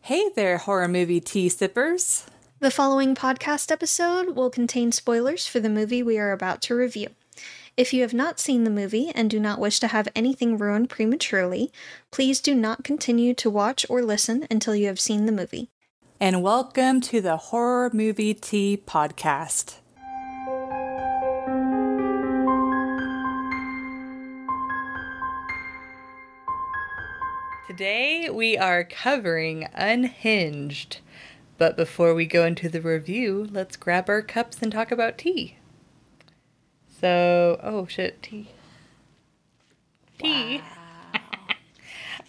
Hey there, horror movie tea sippers. The following podcast episode will contain spoilers for the movie we are about to review. If you have not seen the movie and do not wish to have anything ruined prematurely, please do not continue to watch or listen until you have seen the movie. And welcome to the Horror Movie Tea Podcast. Today we are covering Unhinged. But before we go into the review, let's grab our cups and talk about tea. So, tea. Tea. Wow.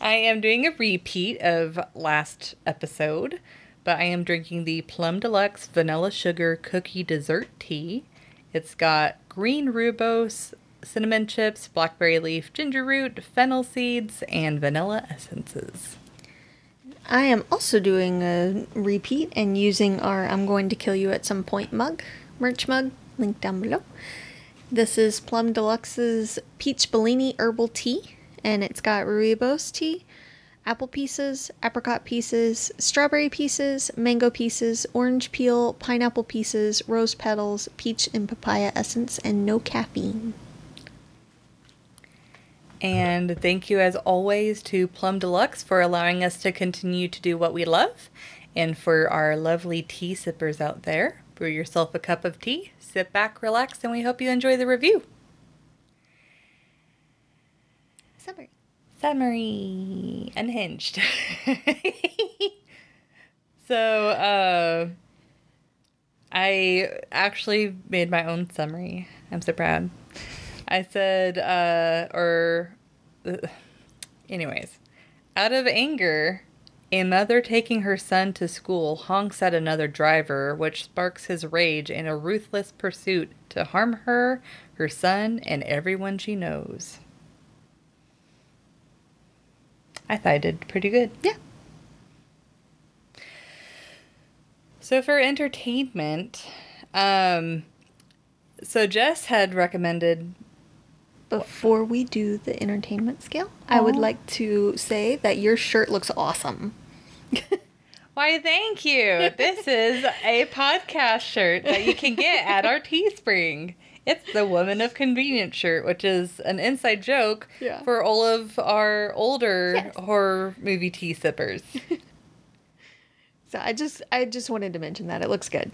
I am doing a repeat of last episode, but I am drinking the Plum Deluxe Vanilla Sugar Cookie Dessert Tea. It's got green rooibos, cinnamon chips, blackberry leaf, ginger root, fennel seeds, and vanilla essences. I am also doing a repeat and using our I'm Going to Kill You at Some Point merch mug, link down below. This is Plum Deluxe's Peach Bellini Herbal Tea, and it's got rooibos tea, apple pieces, apricot pieces, strawberry pieces, mango pieces, orange peel, pineapple pieces, rose petals, peach and papaya essence, and no caffeine. And thank you as always to Plum Deluxe for allowing us to continue to do what we love. And for our lovely tea sippers out there, brew yourself a cup of tea, sit back, relax, and we hope you enjoy the review. Summary. Unhinged. So, I actually made my own summary. I'm so proud. I said, anyways, out of anger, a mother taking her son to school honks at another driver, which sparks his rage in a ruthless pursuit to harm her, her son, and everyone she knows. I thought I did pretty good. Yeah. So for entertainment, so Jess had recommended... Before we do the entertainment scale, I would like to say that your shirt looks awesome. Why, thank you. This is a podcast shirt that you can get at our Teespring. It's the Woman of Convenience shirt, which is an inside joke for all of our older horror movie tea sippers. So I just wanted to mention that. It looks good.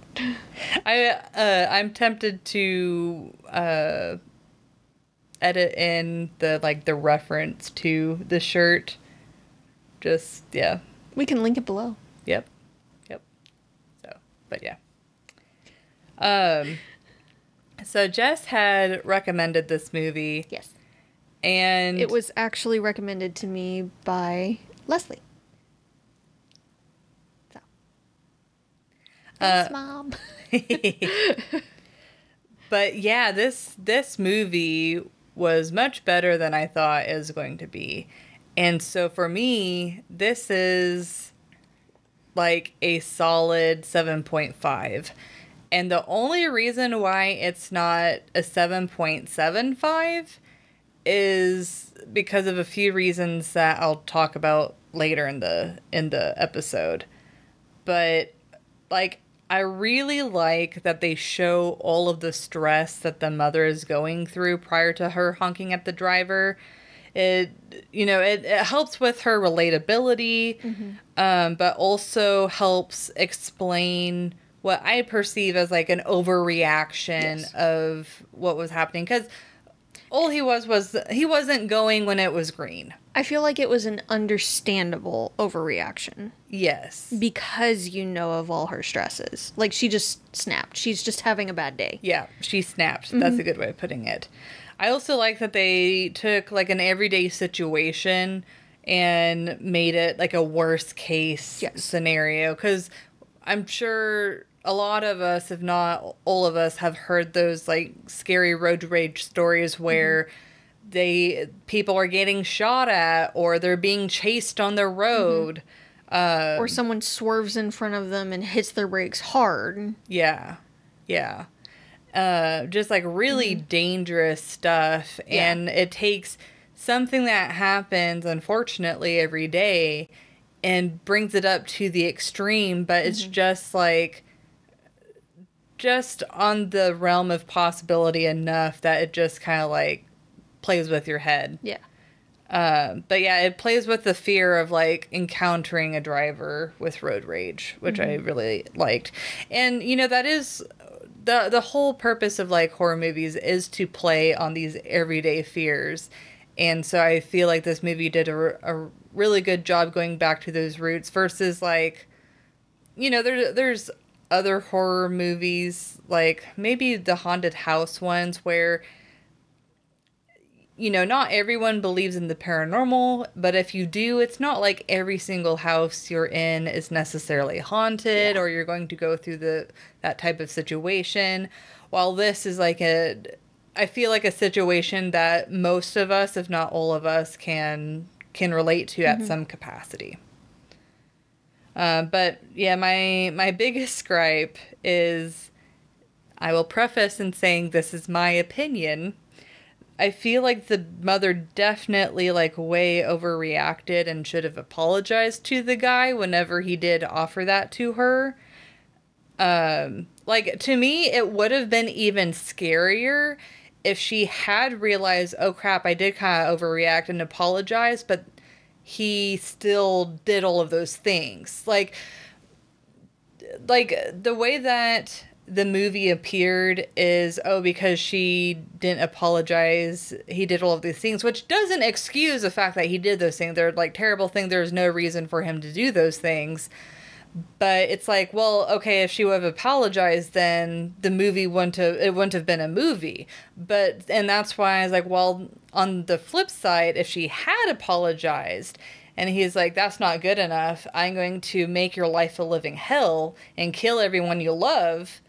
I'm tempted to edit in the reference to the shirt. We can link it below. Yep. So, but yeah. So Jess had recommended this movie. Yes. And it was actually recommended to me by Leslie. So. Thanks, Mom. But yeah, this movie was much better than I thought it was going to be. And so for me, this is like a solid 7.5. And the only reason why it's not a 7.75 is because of a few reasons that I'll talk about later in the episode. But like, I really like that they show all of the stress that the mother is going through prior to her honking at the driver. It helps with her relatability, but also helps explain what I perceive as like an overreaction of what was happening. Because all he wasn't going when it was green. I feel like it was an understandable overreaction. Yes. Because you know of all her stresses. Like, she just snapped. She's just having a bad day. Yeah, she snapped. That's a good way of putting it. I also like that they took, like, an everyday situation and made it, like, a worst case scenario. Because I'm sure a lot of us, if not all of us, have heard those, like, scary road rage stories where... people are getting shot at, or they're being chased on the road. Or someone swerves in front of them and hits their brakes hard. Yeah. Just like really dangerous stuff. And it takes something that happens, unfortunately, every day and brings it up to the extreme, but it's just like, just on the realm of possibility enough that it just kind of like plays with your head. Yeah. But yeah, it plays with the fear of like encountering a driver with road rage, which I really liked. And you know, that is the whole purpose of like horror movies, is to play on these everyday fears. And so I feel like this movie did a really good job going back to those roots versus like, you know, there's other horror movies, like maybe the haunted house ones, where, you know, not everyone believes in the paranormal, but if you do, it's not like every single house you're in is necessarily haunted, or you're going to go through that type of situation. While this is like I feel like a situation that most of us, if not all of us, can relate to at some capacity. But yeah, my biggest gripe is, I will preface in saying this is my opinion, I feel like the mother definitely like way overreacted and should have apologized to the guy whenever he did offer that to her. Like, to me, it would have been even scarier if she had realized, oh crap, I did kind of overreact, and apologize, but he still did all of those things. Like the way that the movie appeared is, oh, because she didn't apologize, he did all of these things, which doesn't excuse the fact that he did those things. They're like terrible things. There's no reason for him to do those things. But it's like, well, okay, if she would have apologized, then the movie wouldn't have been a movie. And that's why I was like, well, on the flip side, if she had apologized and he's like, that's not good enough, I'm going to make your life a living hell and kill everyone you love,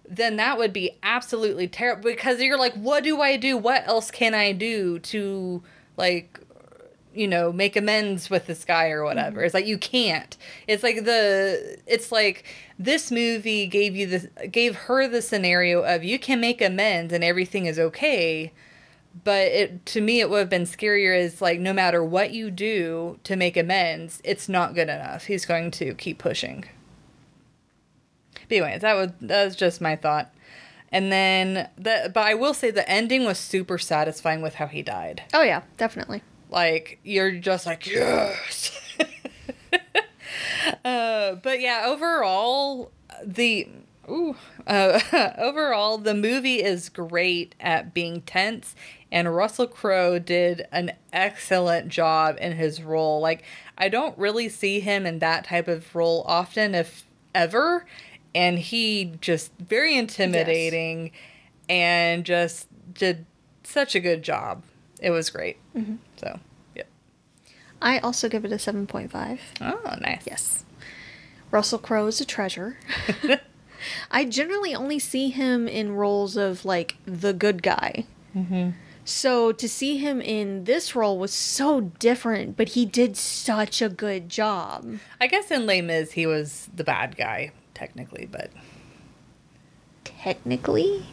then that would be absolutely terrible, because you're like, what do I do? What else can I do to, like, you know, make amends with this guy or whatever? It's like, you can't. It's like this movie gave her the scenario of, you can make amends and everything is okay. But to me, it would have been scarier as like, no matter what you do to make amends, it's not good enough. He's going to keep pushing. But anyways, that was just my thought. And then but I will say the ending was super satisfying with how he died. Oh yeah, definitely. Like, you're just like, yes. But yeah, overall the movie is great at being tense, and Russell Crowe did an excellent job in his role. Like, I don't really see him in that type of role often, if ever, and he just very intimidating, and just did such a good job. It was great. So, yep. I also give it a 7.5. Oh, nice. Yes. Russell Crowe is a treasure. I generally only see him in roles of, like, the good guy. So to see him in this role was so different, but he did such a good job. I guess in Les Mis, he was the bad guy, technically, but... Technically?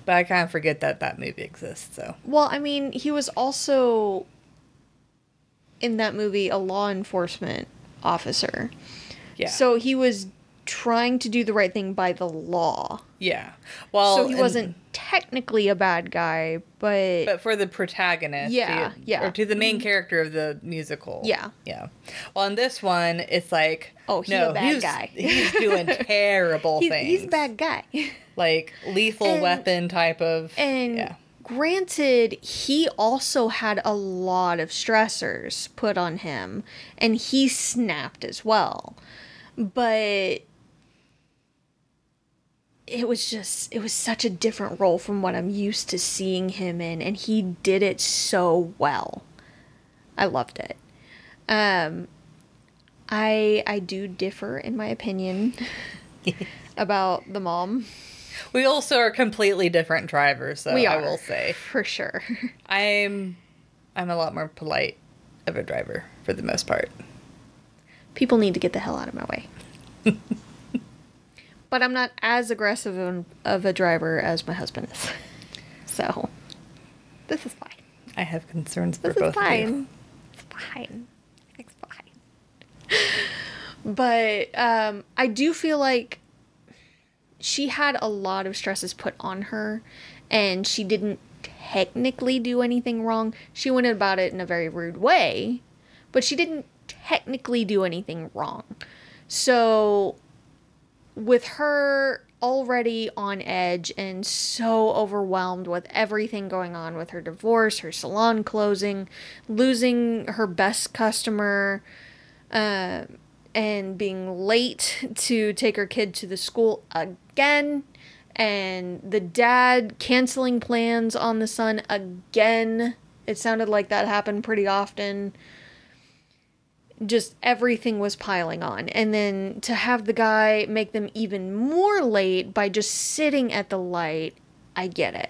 But I kind of forget that movie exists, so... Well, I mean, he was also, in that movie, a law enforcement officer. Yeah. So he was trying to do the right thing by the law. Yeah. Well, so he wasn't technically a bad guy, but for the protagonist. Yeah. Or to the main character of the musical. Yeah. Yeah. Well, in this one, it's like, oh, he's a bad guy. He's doing terrible things. He's a bad guy. Like, lethal weapon type of... And granted, he also had a lot of stressors put on him, and he snapped as well. But it was such a different role from what I'm used to seeing him in, and he did it so well. I loved it. I do differ in my opinion about the mom. We also are completely different drivers, so I will say. For sure. I'm a lot more polite of a driver for the most part. People need to get the hell out of my way. But I'm not as aggressive of a driver as my husband is. So, this is fine. I have concerns for both of you. It's fine. Everything's fine. But I do feel like she had a lot of stresses put on her, and she didn't technically do anything wrong. She went about it in a very rude way, but she didn't technically do anything wrong. So with her already on edge and so overwhelmed with everything going on with her divorce, her salon closing, losing her best customer, and being late to take her kid to the school again, and the dad canceling plans on the son again. It sounded like that happened pretty often. Just everything was piling on. And then to have the guy make them even more late by just sitting at the light, I get it.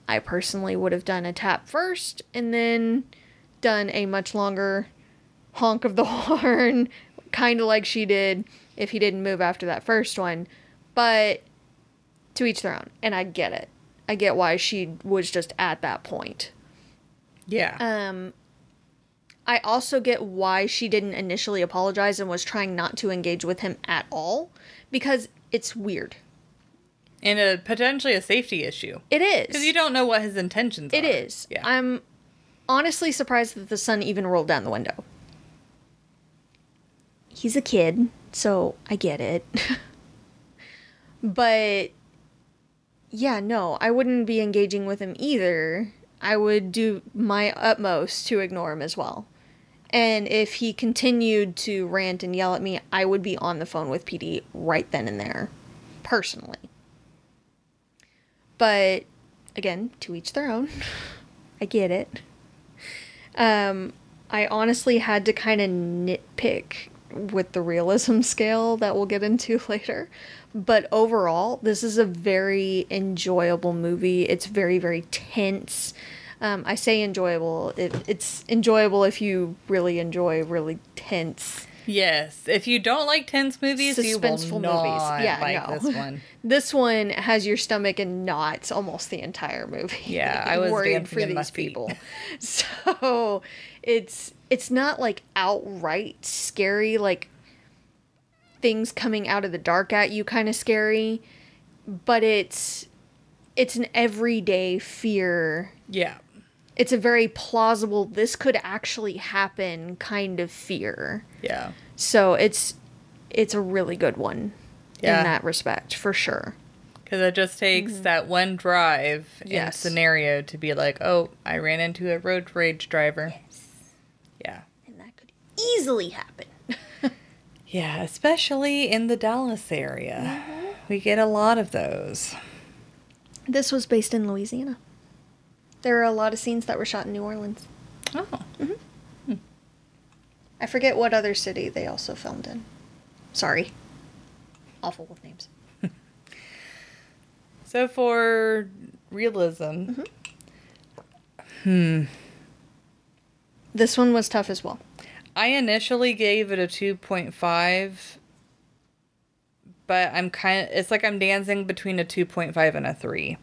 I personally would have done a tap first and then done a much longer honk of the horn, kind of like she did if he didn't move after that first one. But to each their own. And I get it. I get why she was just at that point. Yeah. I also get why she didn't initially apologize and was trying not to engage with him at all, because it's weird. And potentially a safety issue. It is. Because you don't know what his intentions are. It is. Yeah. I'm honestly surprised that the son even rolled down the window. He's a kid, so I get it. But yeah, no, I wouldn't be engaging with him either. I would do my utmost to ignore him as well. And if he continued to rant and yell at me, I would be on the phone with PD right then and there, personally. But again, to each their own. I get it. I honestly had to kind of nitpick with the realism scale that we'll get into later. But overall, this is a very enjoyable movie. It's very, very tense. I say enjoyable. It's enjoyable if you really enjoy really tense. Yes. If you don't like tense movies, you will not like this one. This one has your stomach in knots almost the entire movie. Yeah, I was worried for in my these feet. people. So it's not like outright scary, like things coming out of the dark at you kind of scary, but it's an everyday fear. Yeah. It's a very plausible, this could actually happen kind of fear. Yeah. So it's a really good one in that respect, for sure. Because it just takes that one drive and scenario to be like, oh, I ran into a road rage driver. Yes. Yeah. And that could easily happen. Yeah, especially in the Dallas area. Mm-hmm. We get a lot of those. This was based in Louisiana. There are a lot of scenes that were shot in New Orleans. Oh. Mm-hmm. I forget what other city they also filmed in. Sorry. Awful with names. So for realism. This one was tough as well. I initially gave it a 2.5. But it's like I'm dancing between a 2.5 and a 3.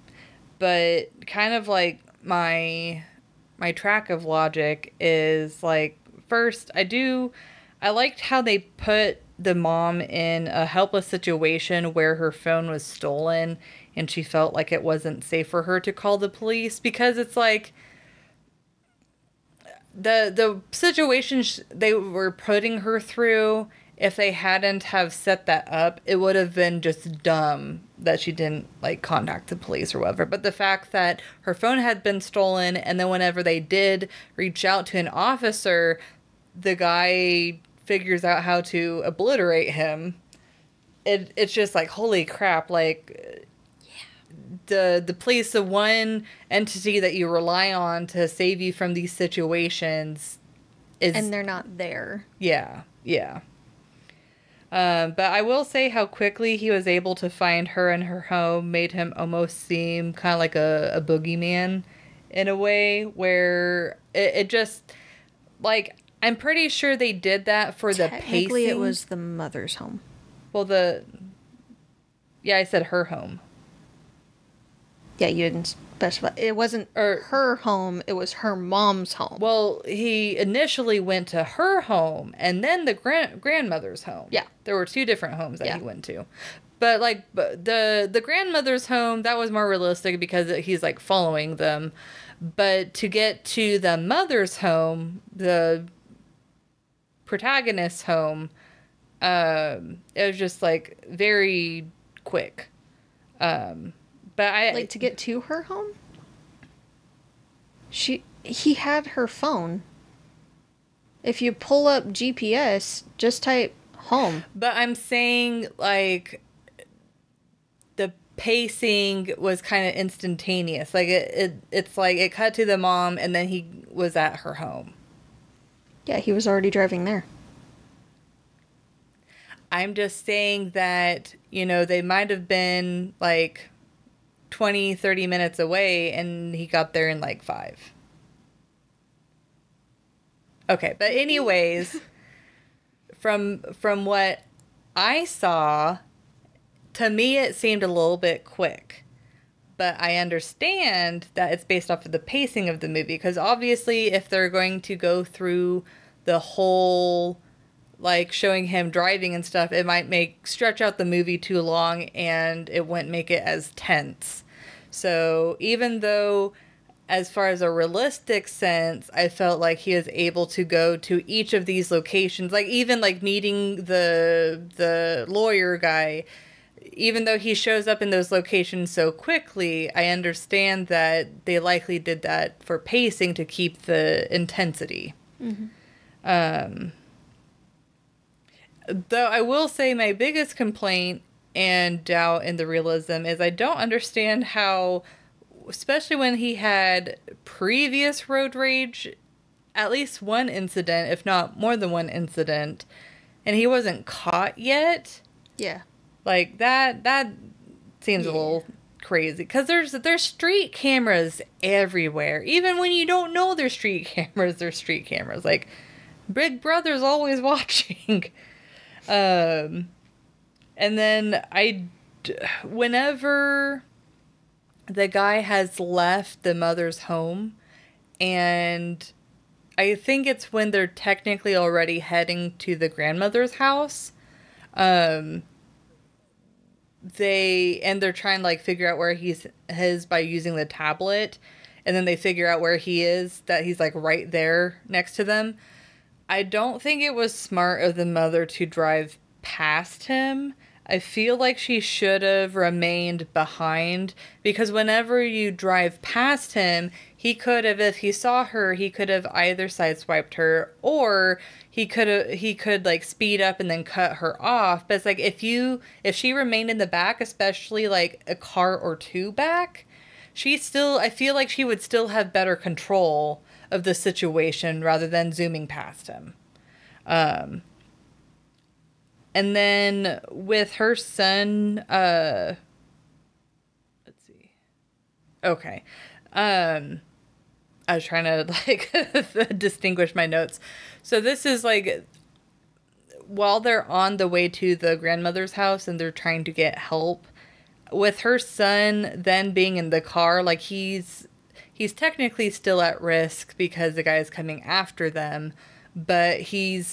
But kind of like my track of logic is like, first, I liked how they put the mom in a helpless situation where her phone was stolen and she felt like it wasn't safe for her to call the police, because it's like the situation they were putting her through, if they hadn't have set that up, it would have been just dumb that she didn't like contact the police or whatever. But the fact that her phone had been stolen, and then whenever they did reach out to an officer, the guy figures out how to obliterate him. It's just like, holy crap, like the police, the one entity that you rely on to save you from these situations is, and they're not there. Yeah. But I will say how quickly he was able to find her in her home made him almost seem kind of like a boogeyman in a way, where it just, like, I'm pretty sure they did that for the pacing. Technically, it was the mother's home. Well, I said her home. Yeah, you didn't specify. It wasn't her home, it was her mom's home. Well, he initially went to her home and then the grandmother's home. Yeah. There were 2 different homes that Yeah. he went to. But like the grandmother's home, that was more realistic because he's like following them. But to get to the mother's home, the protagonist's home, it was just like very quick. But like to get to her home? He had her phone. If you pull up GPS, just type home. But I'm saying like the pacing was kind of instantaneous. Like it's like it cut to the mom and then he was at her home. Yeah, he was already driving there. I'm just saying that, they might have been like 20, 30 minutes away and he got there in like 5. Okay, but anyways, from what I saw, to me it seemed a little bit quick. But I understand that it's based off of the pacing of the movie, because obviously if they're going to go through the whole like showing him driving and stuff, it might stretch out the movie too long and it wouldn't make it as tense. So even though as far as a realistic sense, I felt like he was able to go to each of these locations, like even like meeting the lawyer guy, even though he shows up in those locations so quickly, I understand that they likely did that for pacing to keep the intensity. Mm-hmm. Though I will say my biggest complaint and doubt in the realism is I don't understand how, especially when he had previous road rage, at least one incident, if not more than one incident, and he wasn't caught yet. Yeah. Like that seems a little crazy, because there's street cameras everywhere. Even when you don't know there's street cameras. Like Big Brother's always watching. And then whenever the guy has left the mother's home, and I think it's when they're technically already heading to the grandmother's house, they're trying to like figure out where he's by using the tablet, and then they figure out where he is, that he's like right there next to them. I don't think it was smart of the mother to drive past him. I feel like she should have remained behind, because whenever you drive past him, he could have, if he saw her, he could have either sideswiped her, or he could like speed up and then cut her off. But it's like if she remained in the back, especially like a car or 2 back, I feel like she would still have better control of the situation rather than zooming past him. And then with her son, let's see. Okay. I was trying to like distinguish my notes. So this is like while they're on the way to the grandmother's house and they're trying to get help, with her son then being in the car, like he's technically still at risk because the guy is coming after them, but she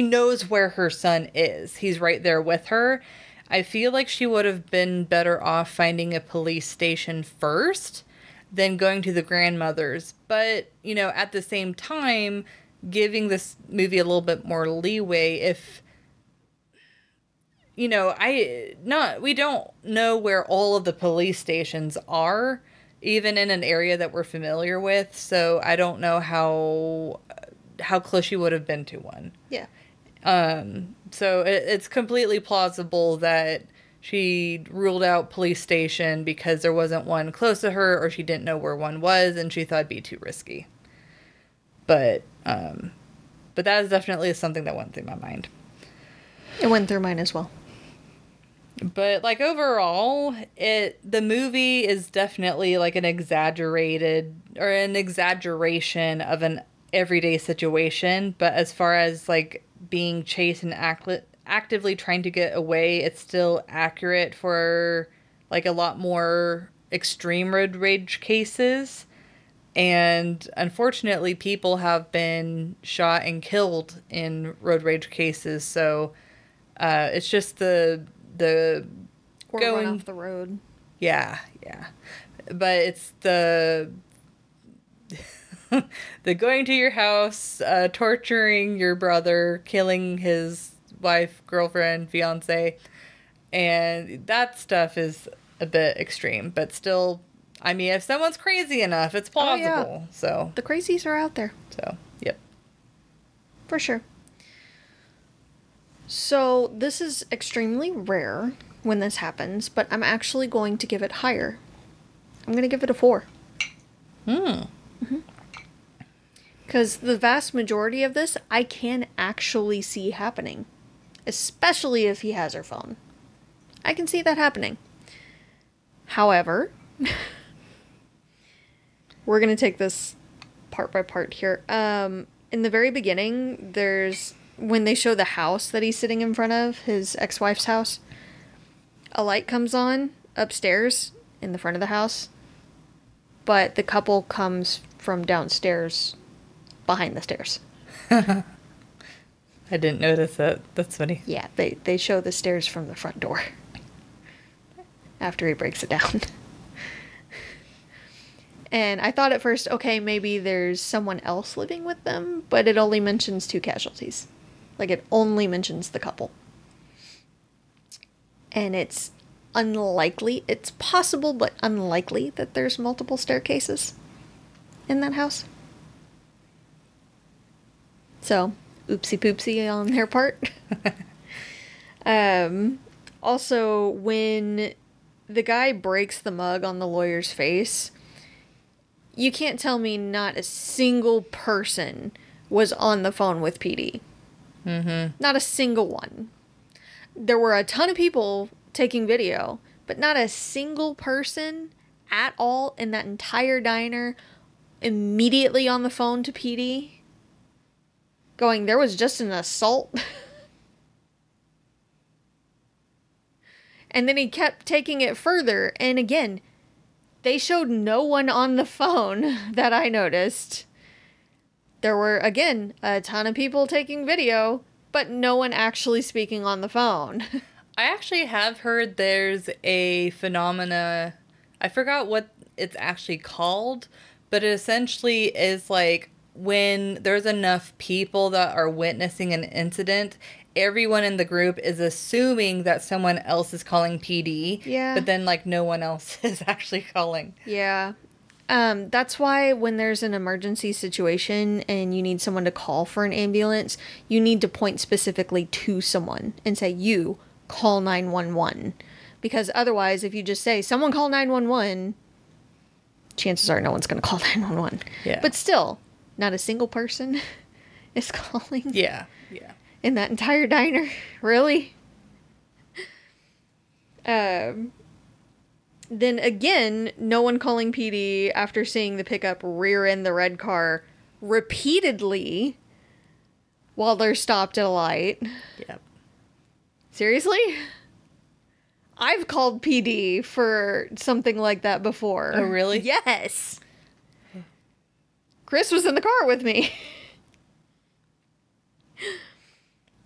knows where her son is. He's right there with her. I feel like she would have been better off finding a police station first than going to the grandmother's. But, at the same time, giving this movie a little bit more leeway if, we don't know where all of the police stations are, even in an area that we're familiar with. So I don't know how close she would have been to one. Yeah. So it's completely plausible that she ruled out police station because there wasn't one close to her, or she didn't know where one was and she thought it'd be too risky. But that is definitely something that went through my mind. It went through mine as well. But like overall, the movie is definitely like an exaggeration of an everyday situation. But as far as like being chased and actively trying to get away, it's still accurate for like a lot more extreme road rage cases. And unfortunately, people have been shot and killed in road rage cases. So it's just the Or going run off the road. Yeah, yeah. But it's the the going to your house, torturing your brother, killing his wife, girlfriend, fiance, and that stuff is a bit extreme. But still, I mean, if someone's crazy enough, it's plausible. Oh, yeah. So The crazies are out there. So, yep. For sure. So this is extremely rare when this happens, but I'm actually going to give it higher. I'm going to give it a 4. Because the vast majority of this, I can actually see happening. Especially if he has her phone. I can see that happening. However, we're going to take this part by part here. In the very beginning, when they show the house that he's sitting in front of, his ex-wife's house, a light comes on upstairs in the front of the house, but the couple comes from downstairs behind the stairs. I didn't notice that. That's funny. Yeah, they show the stairs from the front door after he breaks it down. And I thought at first, okay, maybe there's someone else living with them, but it only mentions 2 casualties. Like, it only mentions the couple. And it's unlikely, it's possible, but unlikely that there's multiple staircases in that house. So, oopsie poopsie on their part. Also, when the guy breaks the mug on the lawyer's face, you can't tell me not a single person was on the phone with PD. Not a single one. There were a ton of people taking video, but not a single person at all in that entire diner immediately on the phone to PD going, there was just an assault. And then he kept taking it further, and again, they showed no one on the phone that I noticed. There were, again, a ton of people taking video, but no one actually speaking on the phone. I actually have heard there's a phenomena, I forgot what it's actually called, but it essentially is like when there's enough people that are witnessing an incident, everyone in the group is assuming that someone else is calling PD. Yeah. But then, like, no one else is actually calling. Yeah. That's why when there's an emergency situation and you need someone to call for an ambulance, you need to point specifically to someone and say, you call 911. Because otherwise, if you just say, someone call 911, chances are no one's going to call 911. Yeah. But still, not a single person is calling. Yeah. Yeah. In that entire diner. Really? Then again, no one calling PD after seeing the pickup rear end the red car repeatedly while they're stopped at a light. Yep. Seriously? I've called PD for something like that before. Oh, really? Yes. Chris was in the car with me.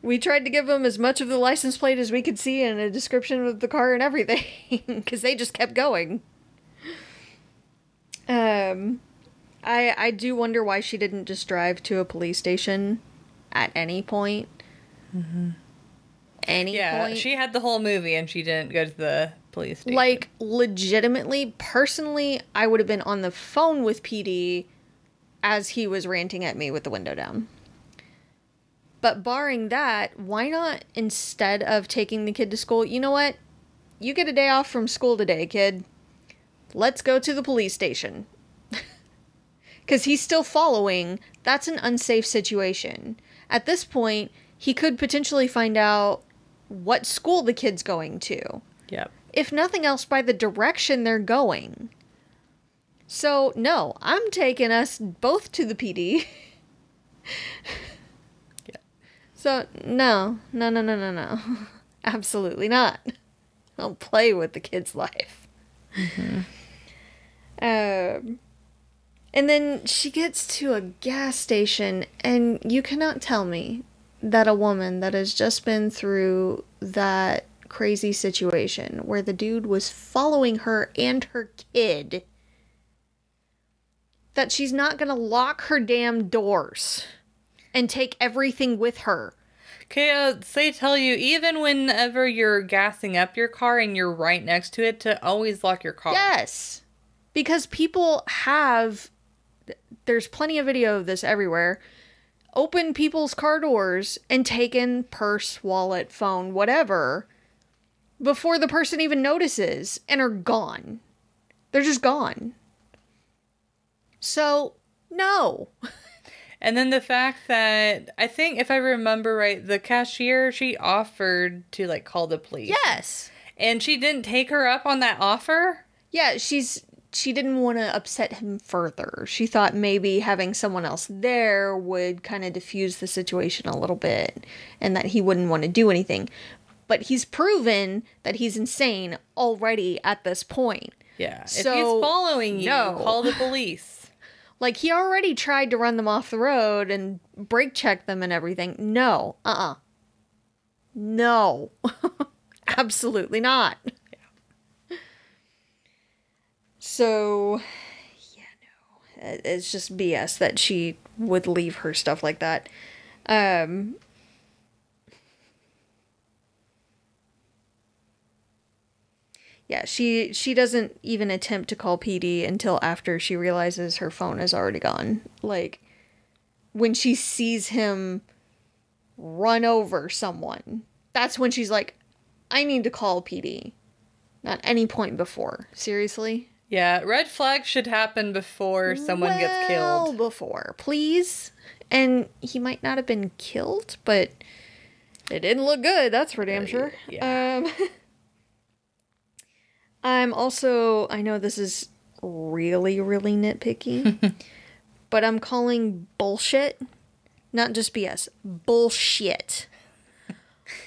We tried to give them as much of the license plate as we could see and a description of the car and everything, because they just kept going. I do wonder why she didn't just drive to a police station at any point. Any point. She had the whole movie and she didn't go to the police station. Like, legitimately, personally, I would have been on the phone with PD as he was ranting at me with the window down. But barring that, why not, instead of taking the kid to school, you know what? You get a day off from school today, kid. Let's go to the police station. Because he's still following. That's an unsafe situation. At this point, he could potentially find out what school the kid's going to. Yep. If nothing else, by the direction they're going. So, no, I'm taking us both to the PD. So, no. Absolutely not. Don't play with the kid's life. And then she gets to a gas station, and you cannot tell me that a woman that has just been through that crazy situation where the dude was following her and her kid, that she's not gonna lock her damn doors and take everything with her. Okay, say tell you, even whenever you're gassing up your car and you're right next to it, to always lock your car. Yes. Because people have, there's plenty of video of this everywhere, open people's car doors and taken purse, wallet, phone, whatever, before the person even notices, and are gone. They're just gone. So, no. And then the fact that, I think if I remember right, the cashier, she offered to like call the police. Yes. And she didn't take her up on that offer? Yeah, she didn't want to upset him further. She thought maybe having someone else there would kind of diffuse the situation a little bit, and that he wouldn't want to do anything. But he's proven that he's insane already at this point. Yeah. So, if he's following you, call the police. Like, he already tried to run them off the road and brake check them and everything. No. No. Absolutely not. Yeah. So, yeah, no. It's just BS that she would leave her stuff like that. Yeah, she doesn't even attempt to call PD until after she realizes her phone is already gone. Like, when she sees him run over someone, that's when she's like, I need to call PD. Not any point before. Seriously? Yeah, red flags should happen before someone gets killed. Well before, please. And he might not have been killed, but it didn't look good, that's for damn sure. Yeah. I'm also, I know this is really, really nitpicky, but I'm calling bullshit, not just BS, bullshit,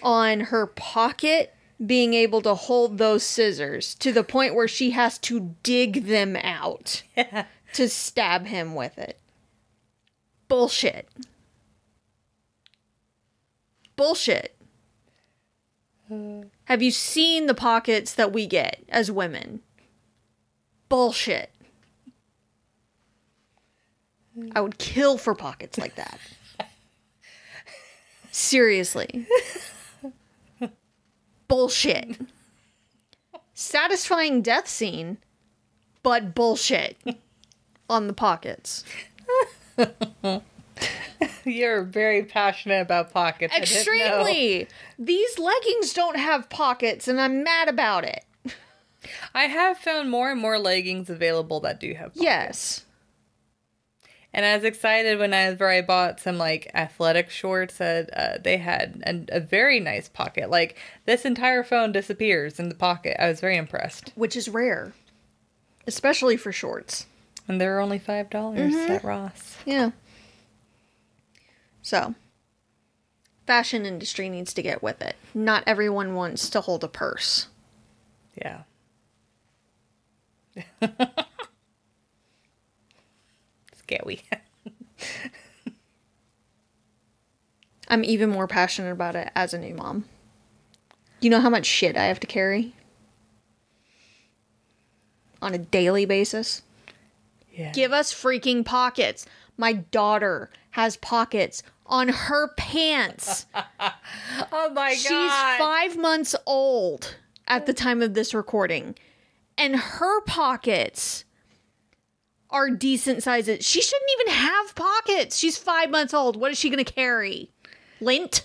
on her pocket being able to hold those scissors to the point where she has to dig them out to stab him with it. Bullshit. Bullshit. Have you seen the pockets that we get as women? Bullshit. I would kill for pockets like that. Seriously. Bullshit. Satisfying death scene, but bullshit on the pockets. You're very passionate about pockets. Extremely. These leggings don't have pockets, and I'm mad about it. I have found more and more leggings available that do have pockets. Yes. And I was excited whenever I bought some like athletic shorts that they had a very nice pocket. Like, this entire phone disappears in the pocket. I was very impressed. Which is rare. Especially for shorts. And they were only $5 at Ross. Yeah. So, fashion industry needs to get with it. Not everyone wants to hold a purse. Yeah. Scary. I'm even more passionate about it as a new mom. You know how much shit I have to carry? On a daily basis? Yeah. Give us freaking pockets. My daughter has pockets on her pants. Oh my God. She's 5 months old at the time of this recording. And her pockets are decent sizes. She shouldn't even have pockets. She's 5 months old. What is she going to carry? Lint?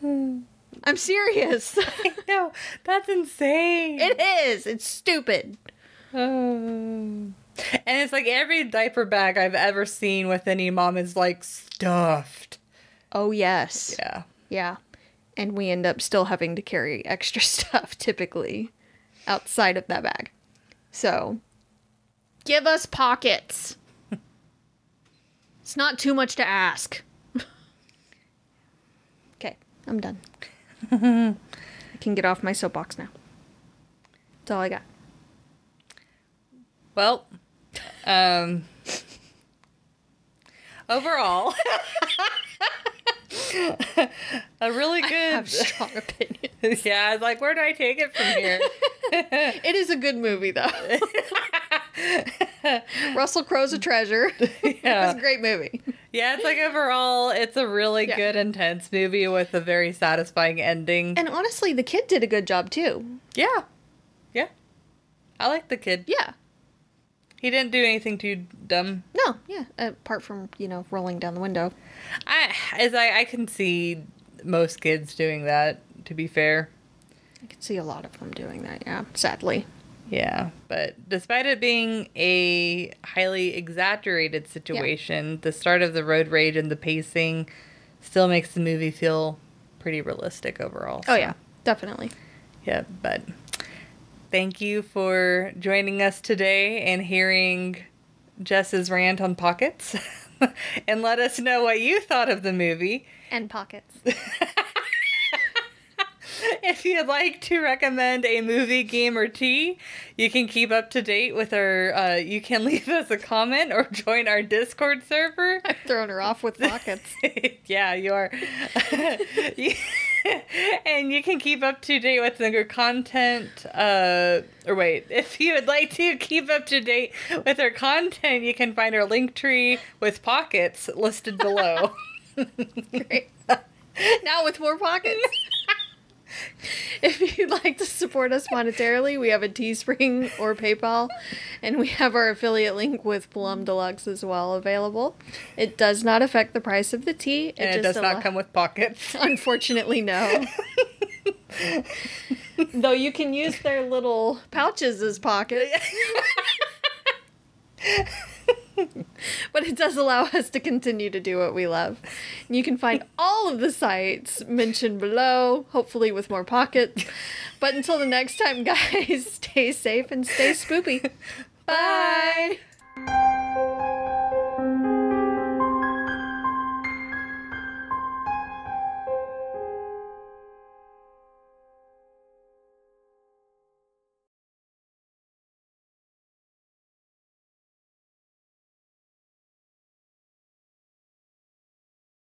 I'm serious. No, that's insane. It is. It's stupid. And it's like every diaper bag I've ever seen with any mom is like stuffed. Oh, yes. Yeah. Yeah. And we end up still having to carry extra stuff typically outside of that bag. So, give us pockets. It's not too much to ask. Okay, I'm done. I can get off my soapbox now. That's all I got. Well, overall, a really good. I have strong opinions. Yeah, I was like, where do I take it from here? It is a good movie, though. Russell Crowe's a treasure. Yeah. It's a great movie. Yeah, it's like overall, it's a really good, intense movie with a very satisfying ending. And honestly, the kid did a good job, too. Yeah. Yeah. I like the kid. Yeah. He didn't do anything too dumb. No, yeah. Apart from, rolling down the window. I can see most kids doing that, to be fair. I can see a lot of them doing that, yeah. Sadly. Yeah, but despite it being a highly exaggerated situation, the start of the road rage and the pacing still makes the movie feel pretty realistic overall. Oh, yeah. Definitely. Yeah, but thank you for joining us today and hearing Jess's rant on Pockets. And let us know what you thought of the movie. And Pockets. If you'd like to recommend a movie, game, or tea, you can keep up to date with our, you can leave us a comment or join our Discord server. I've thrown her off with Pockets. Yeah, you are. And you can keep up to date with the content, if you would like to keep up to date with our content, you can find our link tree with Pockets listed below. Great. Now with more Pockets. If you'd like to support us monetarily, we have a Teespring or PayPal, and we have our affiliate link with Plum Deluxe as well available. It does not affect the price of the tea. It does not come with pockets. Unfortunately, no. Though you can use their little pouches as pockets. But it does allow us to continue to do what we love. And you can find all of the sites mentioned below, hopefully with more Pockets. But until the next time, guys, stay safe and stay spoopy. Bye!